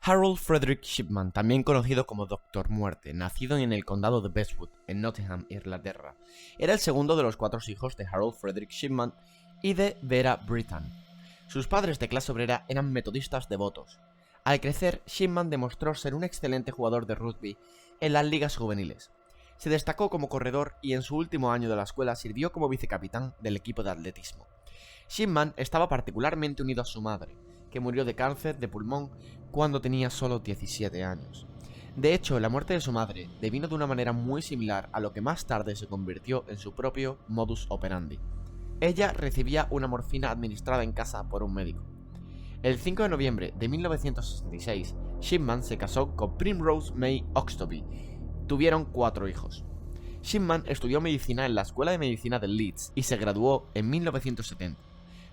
Harold Frederick Shipman, también conocido como Doctor Muerte, nacido en el condado de Bestwood, en Nottingham, Inglaterra, era el segundo de los 4 hijos de Harold Frederick Shipman y de Vera Brittan. Sus padres de clase obrera eran metodistas devotos. Al crecer, Shipman demostró ser un excelente jugador de rugby en las ligas juveniles. Se destacó como corredor y en su último año de la escuela sirvió como vicecapitán del equipo de atletismo. Shipman estaba particularmente unido a su madre, que murió de cáncer de pulmón cuando tenía solo 17 años. De hecho, la muerte de su madre devino de una manera muy similar a lo que más tarde se convirtió en su propio modus operandi. Ella recibía una morfina administrada en casa por un médico. El 5 de noviembre de 1966, Shipman se casó con Primrose May Oxtoby. Tuvieron 4 hijos. Shipman estudió medicina en la Escuela de Medicina de Leeds y se graduó en 1970.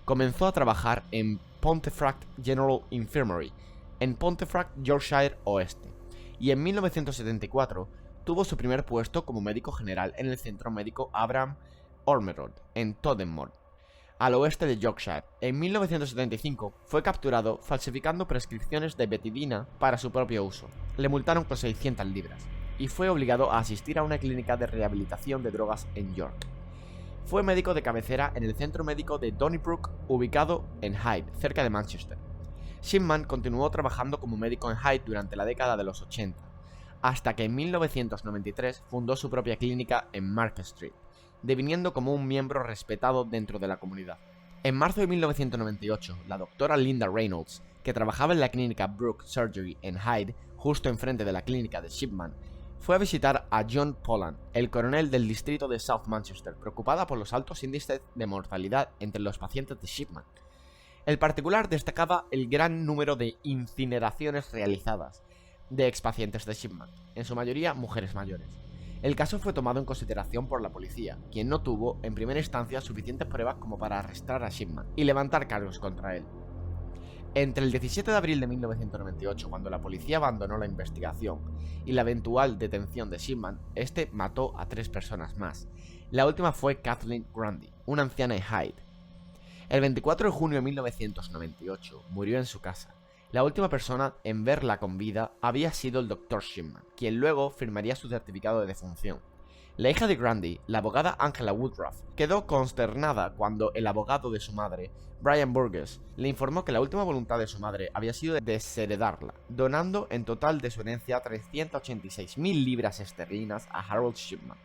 Comenzó a trabajar en Pontefract General Infirmary, en Pontefract, Yorkshire Oeste, y en 1974 tuvo su primer puesto como médico general en el Centro Médico Abraham Ormerod, en Tottenham, al oeste de Yorkshire. En 1975 fue capturado falsificando prescripciones de betidina para su propio uso. Le multaron con 600 libras y fue obligado a asistir a una clínica de rehabilitación de drogas en York. Fue médico de cabecera en el centro médico de Donnybrook, ubicado en Hyde, cerca de Manchester. Shipman continuó trabajando como médico en Hyde durante la década de los 80, hasta que en 1993 fundó su propia clínica en Market Street, deviniendo como un miembro respetado dentro de la comunidad. En marzo de 1998, la doctora Linda Reynolds, que trabajaba en la clínica Brook Surgery en Hyde, justo enfrente de la clínica de Shipman, fue a visitar a John Pollan, el coronel del distrito de South Manchester, preocupada por los altos índices de mortalidad entre los pacientes de Shipman. El particular destacaba el gran número de incineraciones realizadas de expacientes de Shipman, en su mayoría mujeres mayores. El caso fue tomado en consideración por la policía, quien no tuvo, en primera instancia, suficientes pruebas como para arrestar a Shipman y levantar cargos contra él. Entre el 17 de abril de 1998, cuando la policía abandonó la investigación, y la eventual detención de Shipman, este mató a 3 personas más. La última fue Kathleen Grundy, una anciana en Hyde. El 24 de junio de 1998 murió en su casa. La última persona en verla con vida había sido el Dr. Shipman, quien luego firmaría su certificado de defunción. La hija de Grundy, la abogada Angela Woodruff, quedó consternada cuando el abogado de su madre, Brian Burgess, le informó que la última voluntad de su madre había sido desheredarla, donando en total de su herencia 386.000 libras esterlinas a Harold Shipman.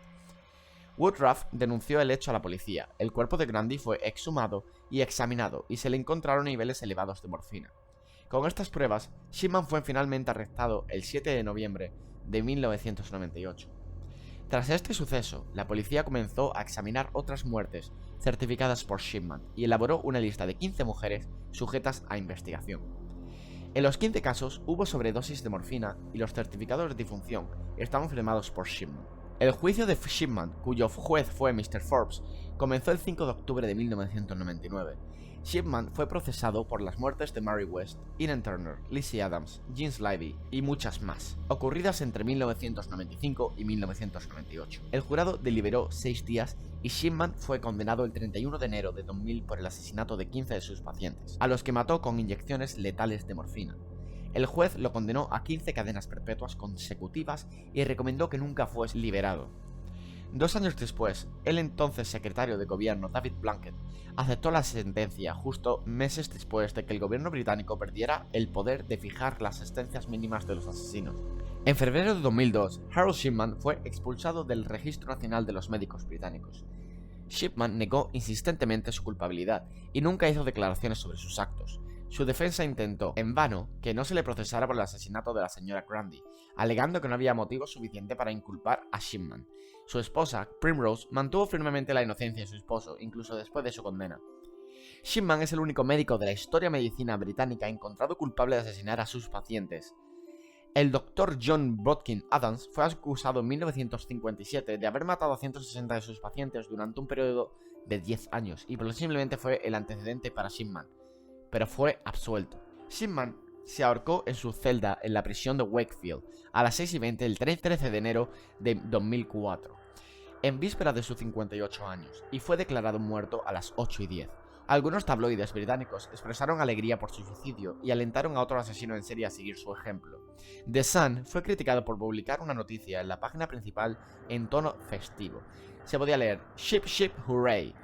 Woodruff denunció el hecho a la policía. El cuerpo de Grundy fue exhumado y examinado y se le encontraron niveles elevados de morfina. Con estas pruebas, Shipman fue finalmente arrestado el 7 de noviembre de 1998. Tras este suceso, la policía comenzó a examinar otras muertes certificadas por Shipman y elaboró una lista de 15 mujeres sujetas a investigación. En los 15 casos hubo sobredosis de morfina y los certificados de defunción estaban firmados por Shipman. El juicio de Shipman, cuyo juez fue Mr. Forbes, comenzó el 5 de octubre de 1999. Shipman fue procesado por las muertes de Mary West, Ian Turner, Lizzie Adams, Jean Slivey y muchas más, ocurridas entre 1995 y 1998. El jurado deliberó 6 días y Shipman fue condenado el 31 de enero de 2000 por el asesinato de 15 de sus pacientes, a los que mató con inyecciones letales de morfina. El juez lo condenó a 15 cadenas perpetuas consecutivas y recomendó que nunca fuese liberado. 2 años después, el entonces secretario de gobierno David Blunkett aceptó la sentencia justo meses después de que el gobierno británico perdiera el poder de fijar las sentencias mínimas de los asesinos. En febrero de 2002, Harold Shipman fue expulsado del Registro Nacional de los Médicos Británicos. Shipman negó insistentemente su culpabilidad y nunca hizo declaraciones sobre sus actos. Su defensa intentó, en vano, que no se le procesara por el asesinato de la señora Grundy, alegando que no había motivo suficiente para inculpar a Shipman. Su esposa, Primrose, mantuvo firmemente la inocencia de su esposo, incluso después de su condena. Shipman es el único médico de la historia medicina británica encontrado culpable de asesinar a sus pacientes. El Dr. John Bodkin Adams fue acusado en 1957 de haber matado a 160 de sus pacientes durante un periodo de 10 años y posiblemente fue el antecedente para Shipman, pero fue absuelto. Shipman se ahorcó en su celda en la prisión de Wakefield a las 6:20 el 13 de enero de 2004, en víspera de sus 58 años, y fue declarado muerto a las 8:10. Algunos tabloides británicos expresaron alegría por su suicidio y alentaron a otro asesino en serie a seguir su ejemplo. The Sun fue criticado por publicar una noticia en la página principal en tono festivo. Se podía leer "Ship Ship Hooray".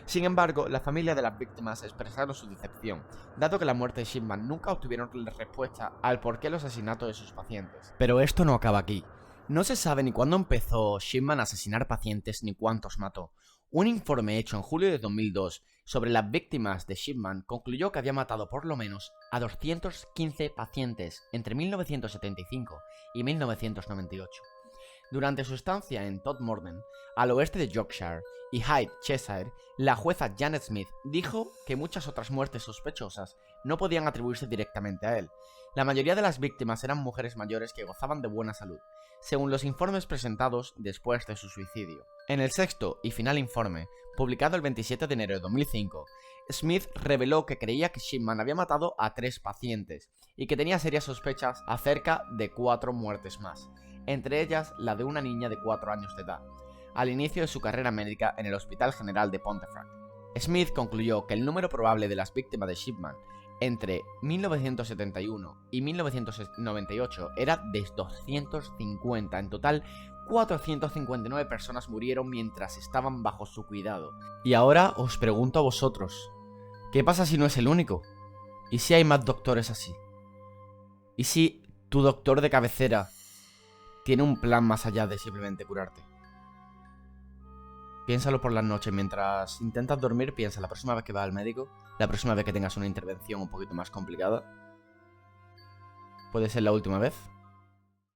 Sin embargo, la familia de las víctimas expresaron su decepción, dado que la muerte de Shipman nunca obtuvieron respuesta al porqué los asesinatos de sus pacientes. Pero esto no acaba aquí. No se sabe ni cuándo empezó Shipman a asesinar pacientes ni cuántos mató. Un informe hecho en julio de 2002 sobre las víctimas de Shipman concluyó que había matado por lo menos a 215 pacientes entre 1975 y 1998. Durante su estancia en Todmorden, al oeste de Yorkshire y Hyde, Cheshire, la jueza Janet Smith dijo que muchas otras muertes sospechosas no podían atribuirse directamente a él. La mayoría de las víctimas eran mujeres mayores que gozaban de buena salud, según los informes presentados después de su suicidio. En el sexto y final informe, publicado el 27 de enero de 2005, Smith reveló que creía que Shipman había matado a 3 pacientes y que tenía serias sospechas acerca de 4 muertes más, entre ellas la de una niña de 4 años de edad, al inicio de su carrera médica en el Hospital General de Pontefract. Smith concluyó que el número probable de las víctimas de Shipman entre 1971 y 1998 era de 250. En total, 459 personas murieron mientras estaban bajo su cuidado. Y ahora os pregunto a vosotros, ¿qué pasa si no es el único? ¿Y si hay más doctores así? ¿Y si tu doctor de cabecera tiene un plan más allá de simplemente curarte? Piénsalo por las noches mientras intentas dormir. Piensa la próxima vez que vas al médico, la próxima vez que tengas una intervención un poquito más complicada. Puede ser la última vez.